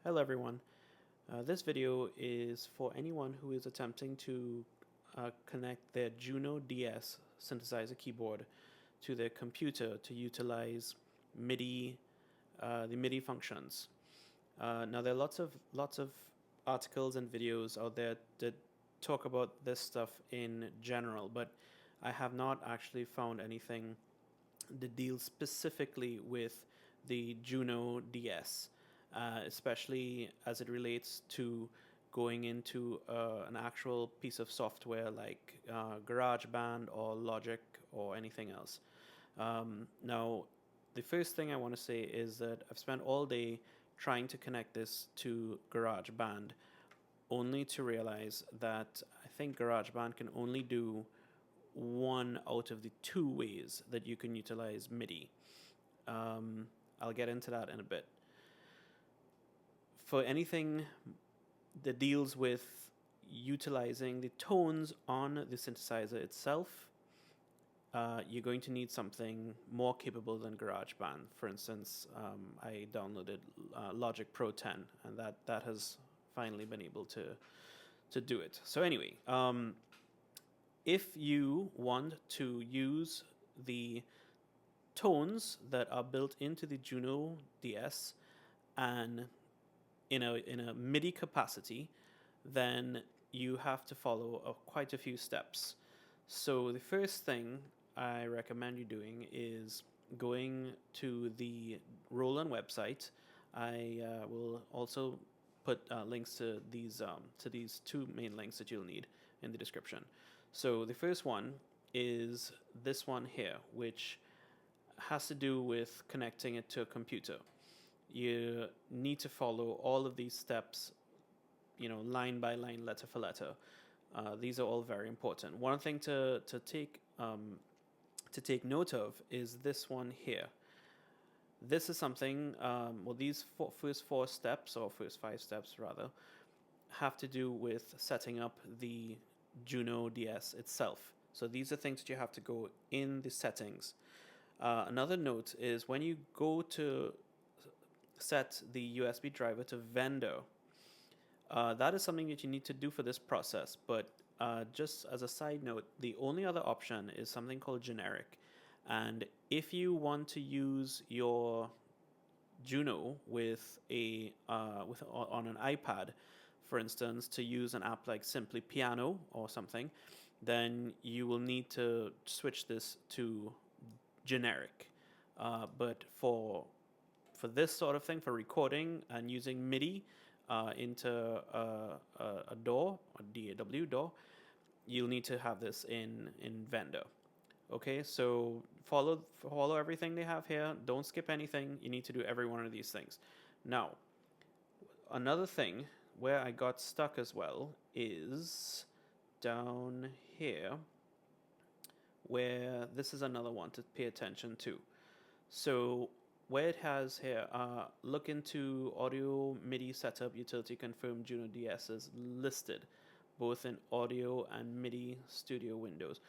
Hello everyone. This video is for anyone who is attempting to connect their JUNO DS synthesizer keyboard to their computer to utilize MIDI, the MIDI functions. Now there are lots of articles and videos out there that talk about this stuff in general, but I have not actually found anything that deals specifically with the JUNO DS, especially as it relates to going into an actual piece of software like GarageBand or Logic or anything else. Now, the first thing I want to say is that I've spent all day trying to connect this to GarageBand, only to realize that I think GarageBand can only do one out of the two ways that you can utilize MIDI. I'll get into that in a bit. For anything that deals with utilizing the tones on the synthesizer itself, you're going to need something more capable than GarageBand. For instance, I downloaded Logic Pro 10, and that has finally been able to do it. So anyway, if you want to use the tones that are built into the JUNO DS and in a MIDI capacity, then you have to follow quite a few steps. So the first thing I recommend you doing is going to the Roland website. I will also put links to these two main links that you'll need in the description. So the first one is this one here, which has to do with connecting it to a computer. You need to follow all of these steps, line by line, letter for letter. These are all very important. One thing to take note of is this one here. This is something, these first 4 steps, or first 5 steps rather, have to do with setting up the JUNO DS itself. So these are things that you have to go in the settings. Another note is when you go to set the USB driver to vendor, that is something that you need to do for this process. But just as a side note, the only other option is something called generic. And if you want to use your JUNO with on an iPad, for instance, to use an app like Simply Piano or something, then you will need to switch this to generic. But for this sort of thing, for recording and using MIDI into a DAW, a DAW DAW, you'll need to have this in vendor. Okay, so follow everything they have here. Don't skip anything. You need to do every one of these things. Now, another thing where I got stuck as well is down here, where this is another one to pay attention to. So where it has here, look into audio MIDI setup utility confirmed JUNO DS is listed, both in audio and MIDI studio windows.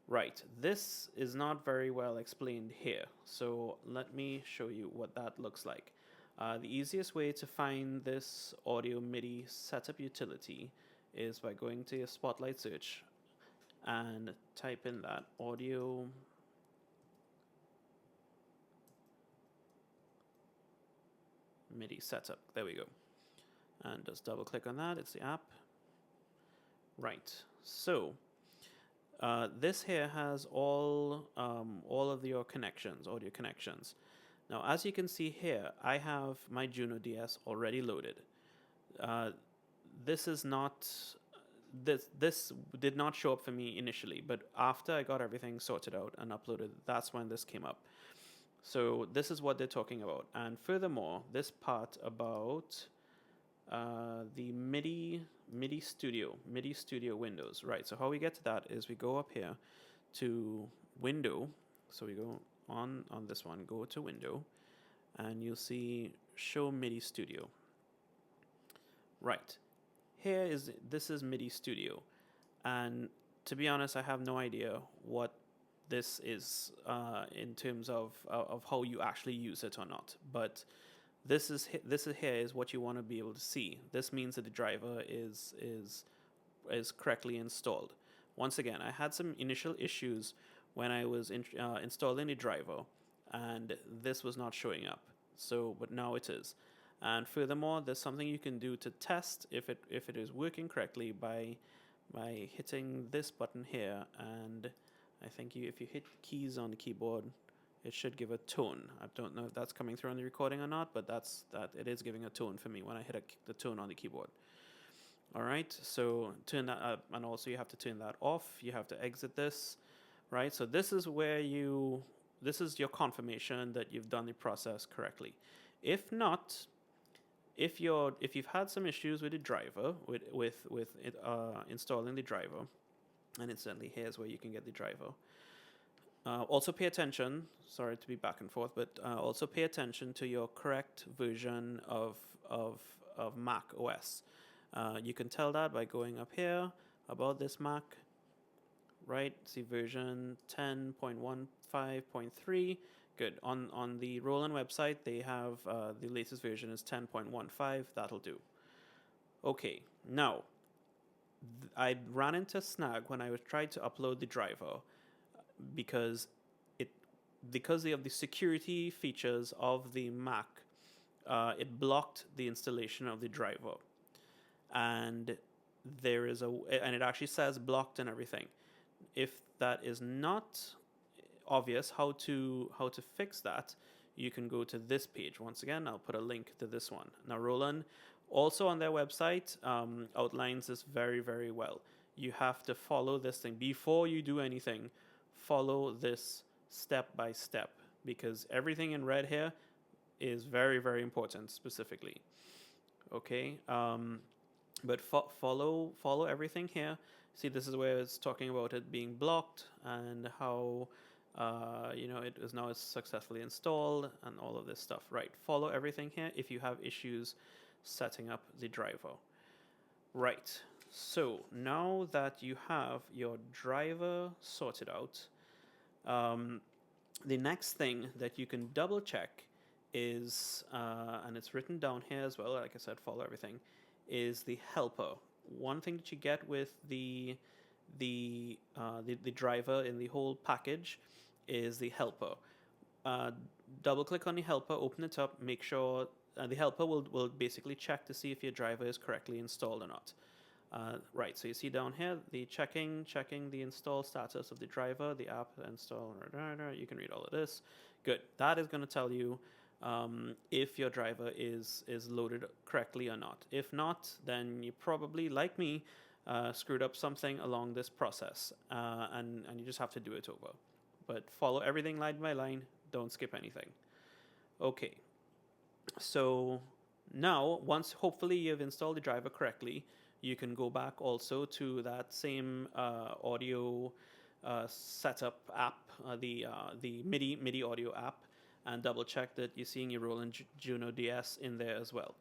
Right, this is not very well explained here, so let me show you what that looks like. The easiest way to find this audio MIDI setup utility is by going to your Spotlight search and type in that audio MIDI setup. There we go. And just double click on that. It's the app. Right. So this here has all of your connections, audio connections. Now, as you can see here, I have my JUNO DS already loaded. This is not this did not show up for me initially, but after I got everything sorted out and uploaded, that's when this came up. So this is what they're talking about. And furthermore, this part about the MIDI Studio windows. Right, so how we get to that is we go up here to Window. So we go on this one, go to Window, and you'll see Show MIDI Studio. Right, this is MIDI Studio. And to be honest, I have no idea what this is in terms of how you actually use it or not. But this is here is what you want to be able to see. This means that the driver is correctly installed. Once again, I had some initial issues when I was installing the driver, and this was not showing up. So, but now it is. And furthermore, there's something you can do to test if it is working correctly by hitting this button here, and I think if you hit keys on the keyboard, it should give a tone. I don't know if that's coming through on the recording or not, but it is giving a tone for me when I hit the tone on the keyboard. All right, so turn that up, and also you have to turn that off. You have to exit this, right? So this is this is your confirmation that you've done the process correctly. If not, if you've had some issues with the driver, with installing the driver, and incidentally, here's where you can get the driver. Also pay attention, sorry to be back and forth, but also pay attention to your correct version of Mac OS. You can tell that by going up here about this Mac, right? See version 10.15.3. Good. On the Roland website, they have the latest version is 10.15. That'll do. Okay, now I ran into a snag when I was trying to upload the driver because of the security features of the Mac, it blocked the installation of the driver, and it actually says blocked and everything. If that is not obvious how to fix that, you can go to this page. Once again, I'll put a link to this one. Now, Roland also on their website outlines this very, very well. You have to follow this thing before you do anything. Follow this step by step, because everything in red here is very, very important specifically. Okay, but follow everything here. See, this is where it's talking about it being blocked and how it is now successfully installed and all of this stuff. Right, follow everything here if you have issues setting up the driver. Right, so now that you have your driver sorted out, the next thing that you can double check is, and it's written down here as well, like I said, follow everything, is the helper. One thing that you get with the driver in the whole package is the helper. Double click on the helper, open it up, make sure the helper will basically check to see if your driver is correctly installed or not. Right, so you see down here the checking the install status of the driver, the app install. You can read all of this. Good. That is going to tell you if your driver is loaded correctly or not. If not, then you probably, like me, screwed up something along this process, and you just have to do it over. But follow everything line by line. Don't skip anything. Okay. So now, once hopefully you've installed the driver correctly, you can go back also to that same audio setup app, the MIDI audio app, and double check that you're seeing your Roland JUNO DS in there as well.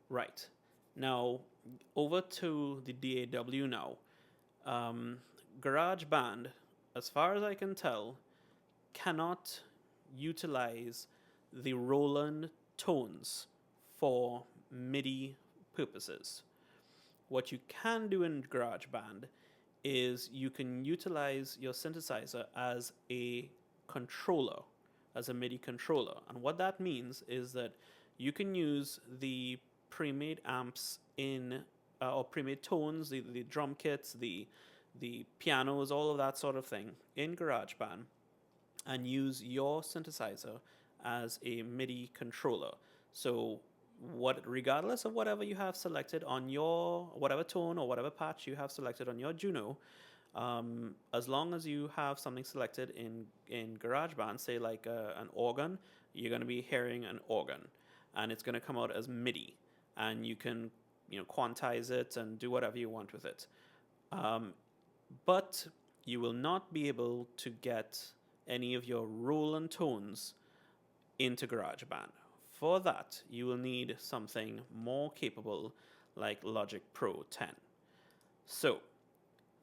Right. Now, over to the DAW now. GarageBand, as far as I can tell, cannot utilize the Roland tones for MIDI purposes. What you can do in GarageBand is you can utilize your synthesizer as a controller, as a MIDI controller. And what that means is that you can use the pre-made amps or pre-made tones, the drum kits, the pianos, all of that sort of thing in GarageBand, and use your synthesizer as a MIDI controller. So regardless of whatever you have selected on your, whatever tone or whatever patch you have selected on your Juno, as long as you have something selected in GarageBand, say like an organ, you're going to be hearing an organ, and it's going to come out as MIDI, and you can quantize it and do whatever you want with it. But you will not be able to get any of your Roland tones into GarageBand. For that, you will need something more capable like Logic Pro 10. So,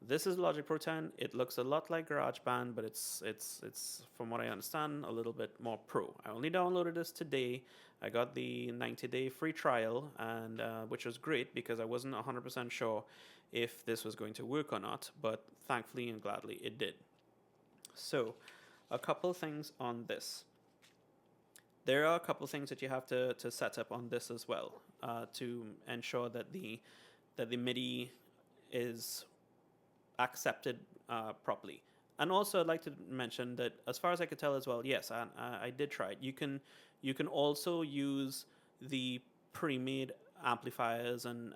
This is Logic Pro 10. It looks a lot like GarageBand, but it's from what I understand a little bit more pro. I only downloaded this today. I got the 90-day free trial, and which was great because I wasn't 100% sure if this was going to work or not, but thankfully and gladly it did. So, a couple things on this. There are a couple things that you have to set up on this as well to ensure that the MIDI is accepted properly. And also, I'd like to mention that, as far as I could tell as well, yes, I did try it. You can also use the pre-made amplifiers and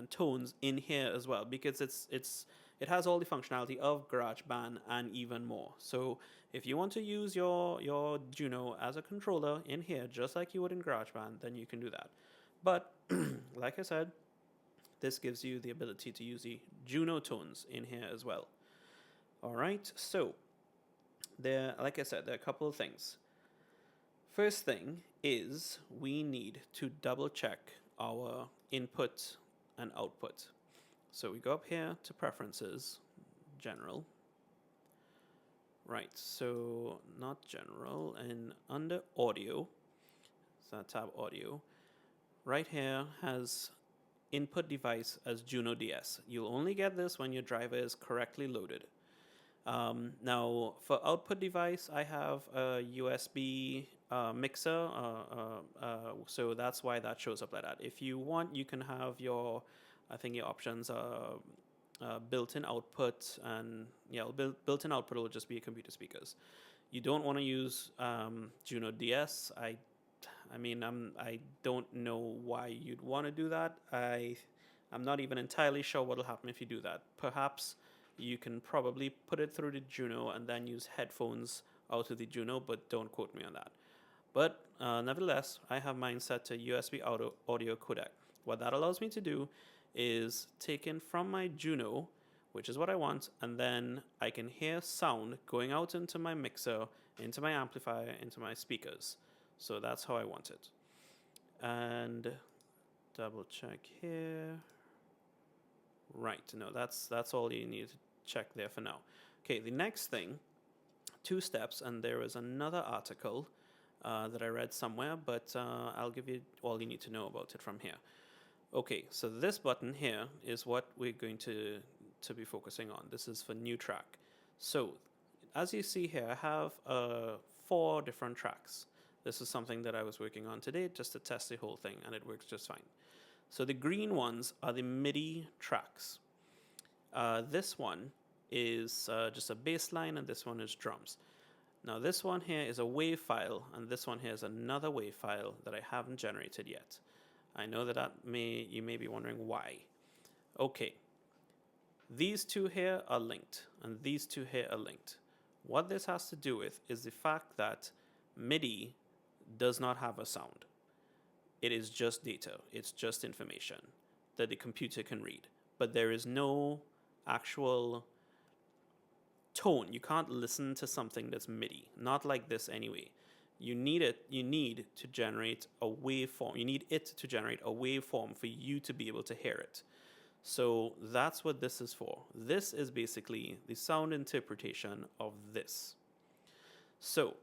tones in here as well, because it has all the functionality of GarageBand and even more. So if you want to use your Juno as a controller in here, just like you would in GarageBand, then you can do that. But like I said, this gives you the ability to use the Juno tones in here as well. All right, so like I said, there are a couple of things. First thing is we need to double check our input and output. So we go up here to Preferences, General. Right, so not General, and under Audio, so tab Audio, right here has Input Device as Juno DS. You'll only get this when your driver is correctly loaded. Now, for output device, I have a USB mixer, so that's why that shows up like that. If you want, you can have your, I think your options are built-in output, and yeah, built-in output will just be computer speakers. You don't want to use Juno DS. I mean, I don't know why you'd want to do that. I'm not even entirely sure what will happen if you do that. Perhaps you can probably put it through the Juno and then use headphones out of the Juno, but don't quote me on that. But nevertheless, I have mine set to USB audio codec. What that allows me to do is take in from my Juno, which is what I want, and then I can hear sound going out into my mixer, into my amplifier, into my speakers. So that's how I want it. And double check here. Right, no, that's all you need to check there for now. Okay, the next thing, 2 steps, and there is another article that I read somewhere, but I'll give you all you need to know about it from here. Okay, so this button here is what we're going to be focusing on. This is for new track. So as you see here, I have 4 different tracks. This is something that I was working on today just to test the whole thing, and it works just fine. So the green ones are the MIDI tracks. This one is just a bass line, and this one is drums. Now this one here is a WAV file, and this one here is another WAV file that I haven't generated yet. I know that you may be wondering why. Okay, these 2 here are linked, and these 2 here are linked. What this has to do with is the fact that MIDI does not have a sound. It is just data. It's just information that the computer can read. But there is no actual tone. You can't listen to something that's MIDI. Not like this anyway. You need to generate a waveform. You need it to generate a waveform for you to be able to hear it. So that's what this is for. This is basically the sound interpretation of this. So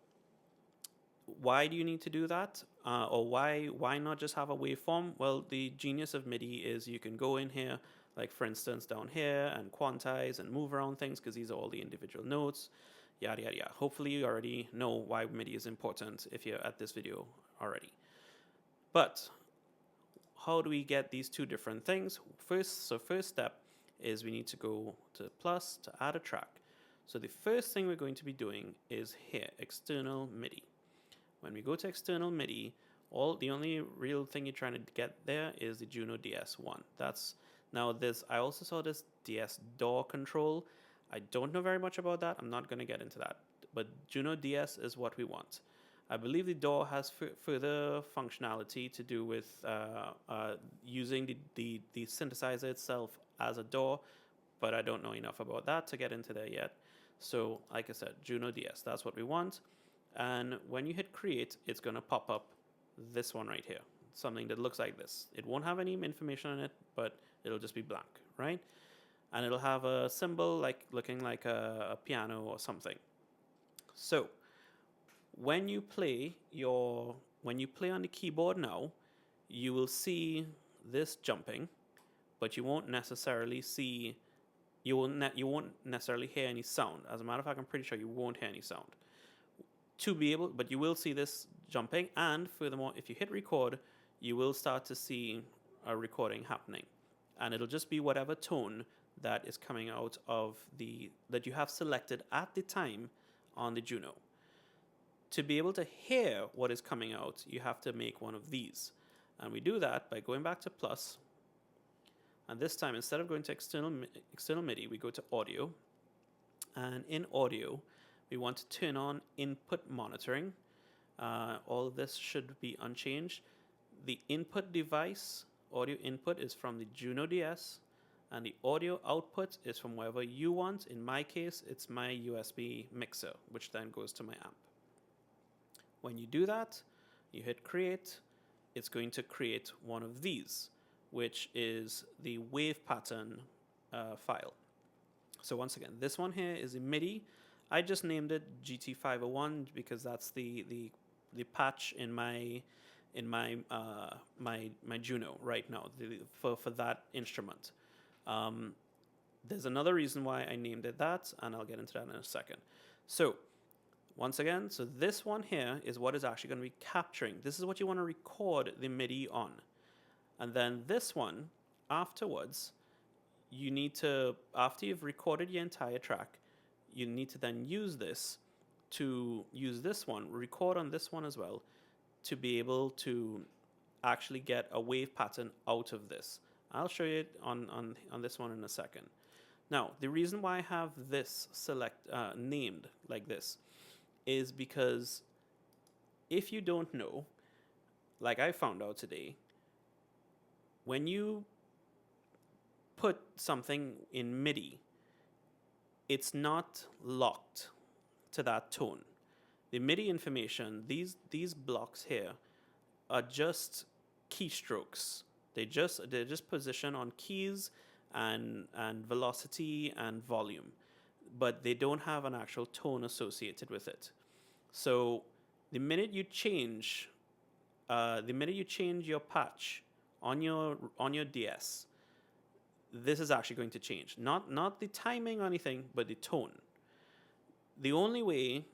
why do you need to do that? Or why not just have a waveform? Well, the genius of MIDI is you can go in here, like for instance down here, and quantize and move around things because these are all the individual notes, yada yada yada. Hopefully you already know why MIDI is important if you're at this video already. But how do we get these 2 different things? First step is we need to go to plus to add a track. So the first thing we're going to be doing is here, external MIDI. When we go to external MIDI, the only real thing you're trying to get there is the Juno DS1. I also saw this DS DAW control. I don't know very much about that. I'm not going to get into that. But Juno DS is what we want. I believe the DAW has further functionality to do with using the synthesizer itself as a DAW, but I don't know enough about that to get into there yet. So, like I said, Juno DS, that's what we want. And when you hit create, it's going to pop up this one right here, something that looks like this. It won't have any information on it, but it'll just be blank, right? and it'll have a symbol like looking like a piano or something. So when you play on the keyboard now, you will see this jumping, but you won't necessarily see you won't necessarily hear any sound. As a matter of fact, I'm pretty sure you won't hear any sound. But you will see this jumping, and furthermore, if you hit record, you will start to see a recording happening, and it'll just be whatever tone that is coming out of that you have selected at the time on the Juno. To be able to hear what is coming out, you have to make one of these, and we do that by going back to plus. And this time, instead of going to external MIDI, we go to audio. And in audio, we want to turn on input monitoring. All of this should be unchanged. The input device, audio input, is from the Juno DS. And the audio output is from wherever you want. In my case, it's my USB mixer, which then goes to my amp. When you do that, you hit create. It's going to create one of these, which is the wave pattern file. So once again, this one here is a MIDI. I just named it GT501 because that's the patch in my Juno right now for that instrument. There's another reason why I named it that, and I'll get into that in a second. So once again, so this one here is what is actually going to be capturing. This is what you want to record the MIDI on. And then this one, afterwards, you need to, after you've recorded your entire track, you need to then use this one, record on this one as well, to be able to actually get a wave pattern out of this. I'll show you it on this one in a second. Now, the reason why I have this named like this is because if you don't know, like I found out today, when you put something in MIDI, it's not locked to that tone. The MIDI information, these blocks here, are just keystrokes. They're just position on keys and velocity and volume, but they don't have an actual tone associated with it. So the minute you change your patch on your DS, this is actually going to change. Not the timing or anything, but the tone. The only way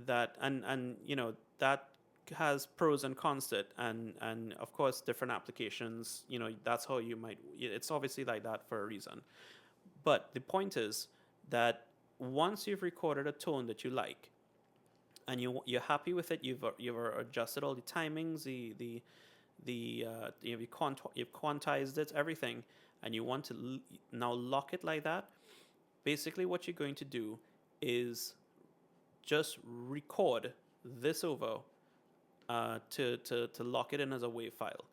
that and you know that has pros and cons to it, and of course different applications, you know, that's how you might, it's obviously like that for a reason. But the point is that once you've recorded a tone that you like, and you're happy with it, you've adjusted all the timings, you've quantized it, everything, and you want to now lock it like that. Basically, what you're going to do is just record this over to lock it in as a WAV file.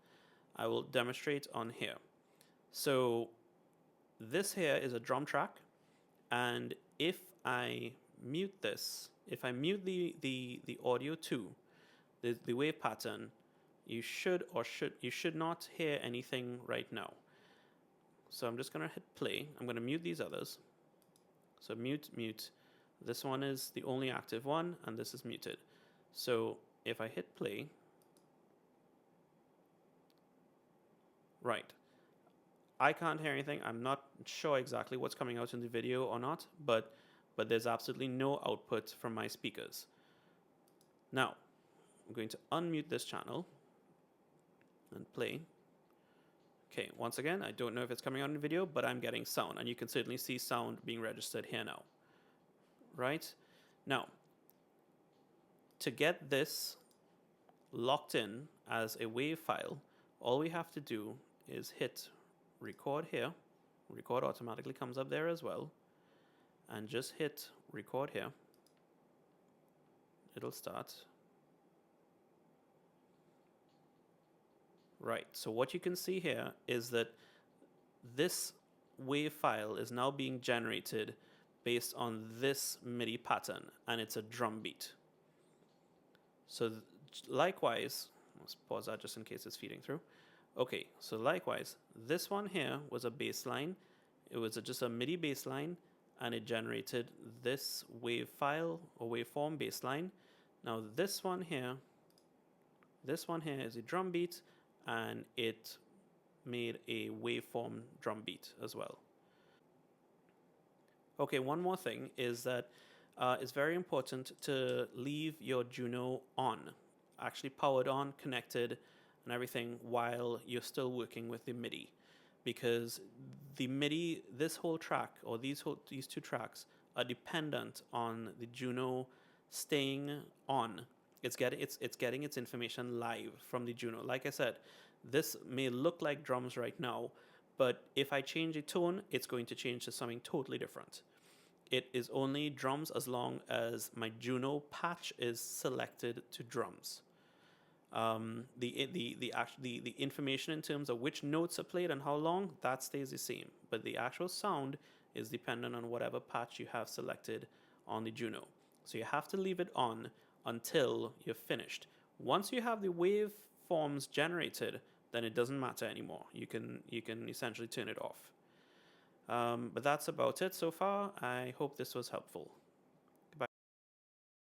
I will demonstrate on here. So this here is a drum track, and if I mute this, if I mute the audio too, the wave pattern, you should not hear anything right now. So I'm just gonna hit play. I'm gonna mute these others. So mute. This one is the only active one, and this is muted. So if I hit play, right, I can't hear anything. I'm not sure exactly what's coming out in the video or not, but there's absolutely no output from my speakers. Now, I'm going to unmute this channel and play. Okay, once again, I don't know if it's coming out in the video, but I'm getting sound, and you can certainly see sound being registered here now. Right? Now, to get this locked in as a WAV file, all we have to do is hit record here. Record automatically comes up there as well. And just hit record here. It'll start. Right, so what you can see here is that this WAV file is now being generated based on this MIDI pattern, and it's a drum beat. So likewise, let's pause that just in case it's feeding through. Okay, so likewise, this one here was a bass line. It was just a MIDI bassline, and it generated this wave file or waveform bassline. Now this one here is a drum beat, and it made a waveform drum beat as well. Okay, one more thing is that it's very important to leave your Juno on, actually powered on, connected, and everything while you're still working with the MIDI, because the MIDI, this whole track or these two tracks are dependent on the Juno staying on. It's getting its information live from the Juno. Like I said, this may look like drums right now, but if I change a tone, it's going to change to something totally different. It is only drums as long as my Juno patch is selected to drums. The information in terms of which notes are played and how long, that stays the same, but the actual sound is dependent on whatever patch you have selected on the Juno. So you have to leave it on until you're finished. Once you have the waveforms generated, then it doesn't matter anymore. You can essentially turn it off. But that's about it so far. I hope this was helpful.